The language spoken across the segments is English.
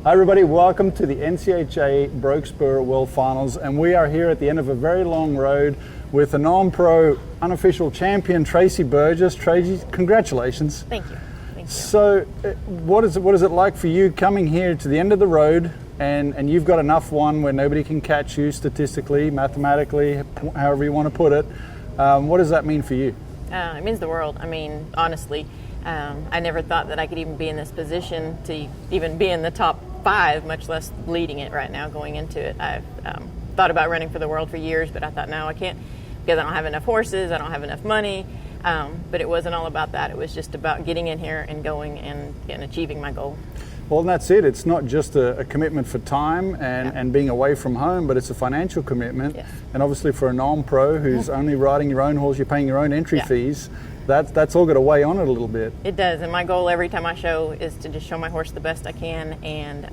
Hi everybody, welcome to the NCHA Broke Spur World Finals, and we are here at the end of a very long road with a non-pro unofficial champion, Traci Burgess. Traci, congratulations. Thank you. Thank you. So what is it like for you coming here to the end of the road and you've got enough one where nobody can catch you statistically, mathematically, however you want to put it. What does that mean for you? It means the world. I mean, honestly, I never thought that I could even be in this position to even be in the top 5, much less leading it right now going into it. I've thought about running for the world for years, but I thought, no, I can't because I don't have enough horses, I don't have enough money. But it wasn't all about that. It was just about getting in here and going and achieving my goal. Well, and that's it. It's not just a commitment for time and being away from home, but it's a financial commitment. Yes. And obviously for a non-pro who's only riding your own horse, you're paying your own entry fees, that's all got to weigh on it a little bit. It does, and my goal every time I show is to just show my horse the best I can and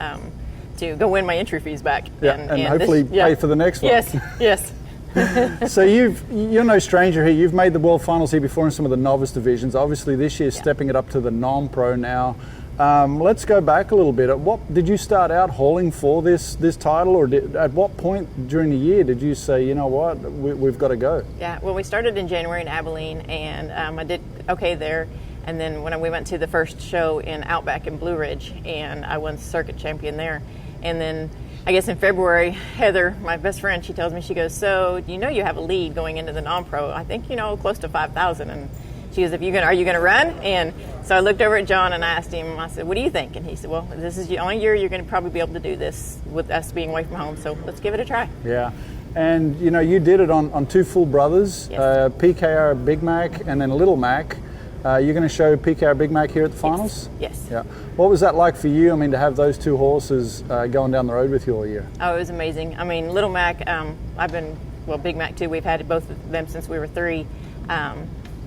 to go win my entry fees back. Yeah, and hopefully pay for the next one. Yes, yes. So you're no stranger here. You've made the World Finals here before in some of the novice divisions. Obviously this year stepping it up to the non-pro now. Let's go back a little bit. At what did you start out hauling for this title, or at what point during the year did you say, you know what, we've got to go? Yeah, well, we started in January in Abilene, and I did okay there. And then when we went to the first show in Outback in Blue Ridge, and I won circuit champion there. And then I guess in February, Heather, my best friend, she tells me, she goes, so you know you have a lead going into the non-pro. I think, close to 5,000. And she goes, are you going to run? And so I looked over at John and I asked him, I said, what do you think? And he said, well, this is the only year you're going to probably be able to do this with us being away from home. So let's give it a try. Yeah. And, you did it on 2 full brothers, Yes. PKR Big Mac and then Little Mac. You're going to show PKR Big Mac here at the finals? Yes. Yeah. What was that like for you? I mean, to have those 2 horses going down the road with you all year? Oh, it was amazing. I mean, Little Mac, Big Mac too, we've had both of them since we were 3.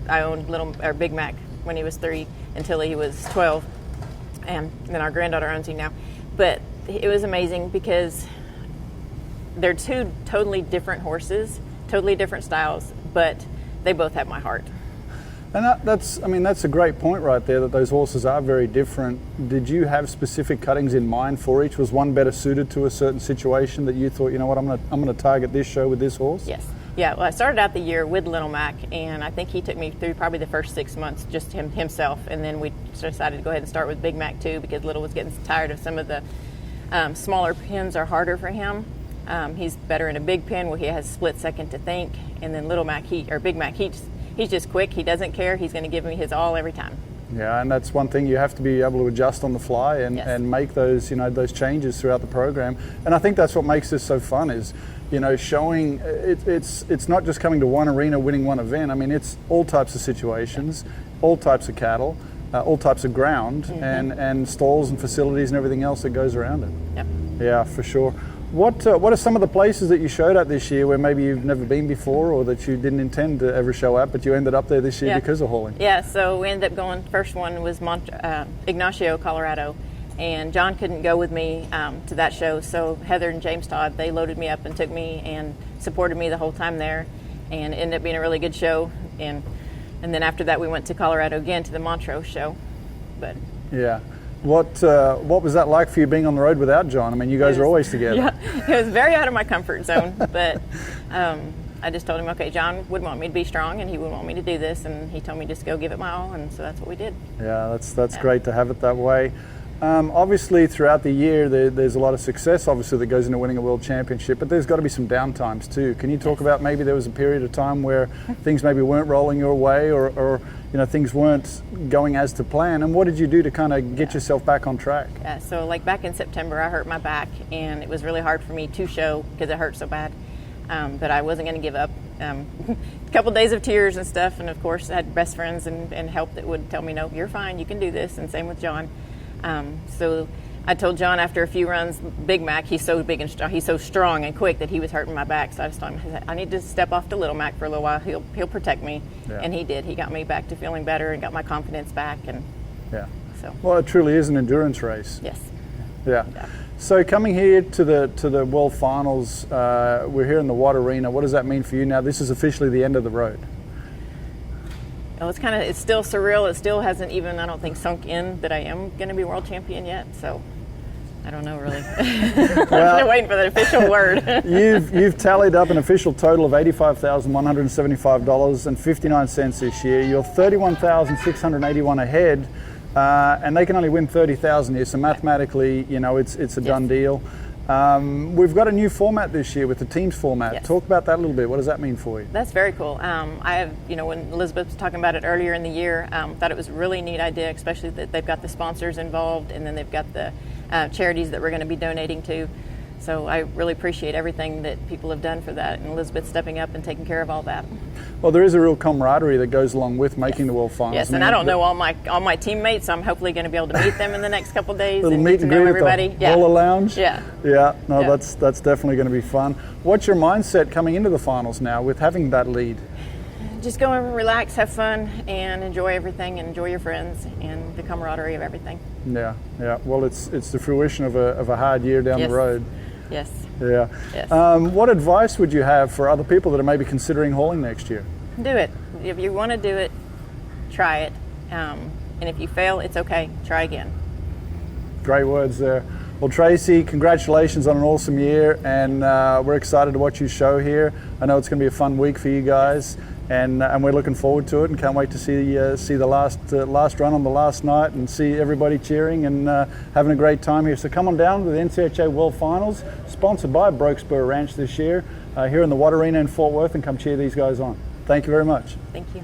I owned Big Mac when he was 3 until he was 12, and then our granddaughter owns him now. But it was amazing because they're 2 totally different horses, totally different styles, but they both have my heart. And that's a great point right there, that those horses are very different. Did you have specific cuttings in mind for each? Was one better suited to a certain situation that you thought, you know what, I'm going to target this show with this horse? Yes. Yeah, well, I started out the year with Little Mac, and I think he took me through probably the first 6 months, just himself, and then we decided to go ahead and start with Big Mac too, because Little was getting tired of some of the smaller pins are harder for him. He's better in a big pin where he has split second to think, and then Little Mac, Big Mac, he's just quick. He doesn't care. He's going to give me his all every time. Yeah, and that's one thing, you have to be able to adjust on the fly and make those those changes throughout the program. And I think that's what makes this so fun is, showing it's not just coming to one arena, winning one event. I mean, it's all types of situations, all types of cattle, all types of ground, and stalls and facilities and everything else that goes around it. Yep. Yeah, for sure. What are some of the places that you showed at this year where maybe you've never been before, or that you didn't intend to ever show at, but you ended up there this year because of hauling? Yeah, so we ended up going, first one was Ignacio, Colorado, and John couldn't go with me to that show, so Heather and James Todd, they loaded me up and took me and supported me the whole time there, and it ended up being a really good show. And then after that we went to Colorado again to the Montrose show. But yeah. What was that like for you being on the road without John? I mean, you guys are always together. Yeah, it was very out of my comfort zone, but I just told him, okay, John would want me to be strong and he would want me to do this, and he told me just go give it my all, and so that's what we did. Yeah, that's great to have it that way. Obviously, throughout the year, there's a lot of success, obviously, that goes into winning a world championship, but there's got to be some downtimes too. Can you talk about maybe there was a period of time where things maybe weren't rolling your way, or things weren't going as to plan, and what did you do to kind of get yourself back on track? Yeah, so like back in September, I hurt my back, and it was really hard for me to show because it hurt so bad, but I wasn't going to give up. A couple days of tears and stuff, and of course I had best friends and help that would tell me, no, you're fine, you can do this, and same with John. So I told John after a few runs, Big Mac, he's so big and he's so strong and quick that he was hurting my back. So I just told him, I need to step off to Little Mac for a little while. He'll protect me, and he did. He got me back to feeling better and got my confidence back. And so. Well, it truly is an endurance race. Yes. Yeah. So coming here to the World Finals, we're here in the Watt Arena. What does that mean for you now? This is officially the end of the road. Oh, it's still surreal. It still hasn't even, I don't think, sunk in that I am going to be world champion yet. So I don't know really. I'm waiting for the official word. You've tallied up an official total of $85,175.59 this year. You're $31,681 ahead, and they can only win $30,000 here. So mathematically, you know, it's a done deal. We've got a new format this year with the teams format. Yes. Talk about that a little bit. What does that mean for you? That's very cool. I have, you know, when Elizabeth was talking about it earlier in the year, thought it was a really neat idea, especially that they've got the sponsors involved, and then they've got the charities that we're going to be donating to. So I really appreciate everything that people have done for that, and Elizabeth stepping up and taking care of all that. Well, there is a real camaraderie that goes along with making the World Finals. Yes, and I don't know all my teammates, so I'm hopefully going to be able to meet them in the next couple of days. Little and meet get and to know greet everybody. at the Bola Lounge. Yeah. No, that's definitely going to be fun. What's your mindset coming into the finals now with having that lead? Just go and relax, have fun, and enjoy everything, and enjoy your friends and the camaraderie of everything. Yeah. Well, it's the fruition of a hard year down the road. Yes. Yeah. Yes. What advice would you have for other people that are maybe considering hauling next year? Do it. If you want to do it, try it. And if you fail, it's okay. Try again. Great words there. Well, Traci, congratulations on an awesome year, and we're excited to watch you show here. I know it's going to be a fun week for you guys, and we're looking forward to it, and can't wait to see the last run on the last night and see everybody cheering and having a great time here. So come on down to the NCHA World Finals, sponsored by Spur Ranch this year, here in the Watt Arena in Fort Worth, and come cheer these guys on. Thank you very much. Thank you.